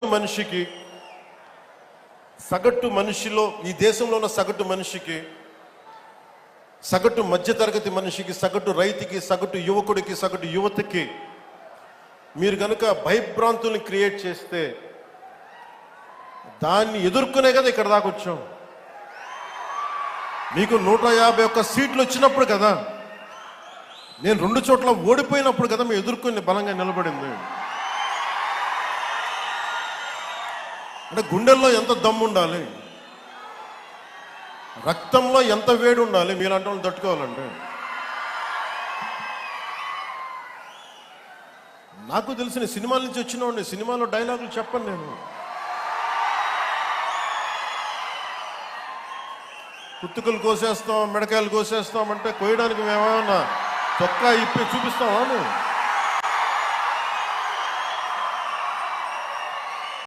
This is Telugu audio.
మనిషికి, సగటు మనిషిలో, ఈ దేశంలో ఉన్న సగటు మనిషికి, సగటు మధ్యతరగతి మనిషికి, సగటు రైతుకి, సగటు యువకుడికి, సగటు యువతకి మీరు కనుక భయభ్రాంతుల్ని క్రియేట్ చేస్తే దాన్ని ఎదుర్కొనే కదా ఇక్కడ దాకా వచ్చాం. మీకు 151 సీట్లు వచ్చినప్పుడు కదా, నేను 2 చోట్ల ఓడిపోయినప్పుడు కదా మేము ఎదుర్కొని బలంగా నిలబడింది. అంటే గుండెల్లో ఎంత దమ్ము ఉండాలి, రక్తంలో ఎంత వేడి ఉండాలి మీలాంటి వాళ్ళు తట్టుకోవాలంటే. నాకు తెలిసిన సినిమాల నుంచి వచ్చినవాడిని, సినిమాలో డైలాగులు చెప్పను నేను. కుత్తుకలు కోసేస్తాం, మిడకాయలు కోసేస్తాం అంటే కోయడానికి మేమేమన్నా చొక్కా ఇప్పి చూపిస్తామా?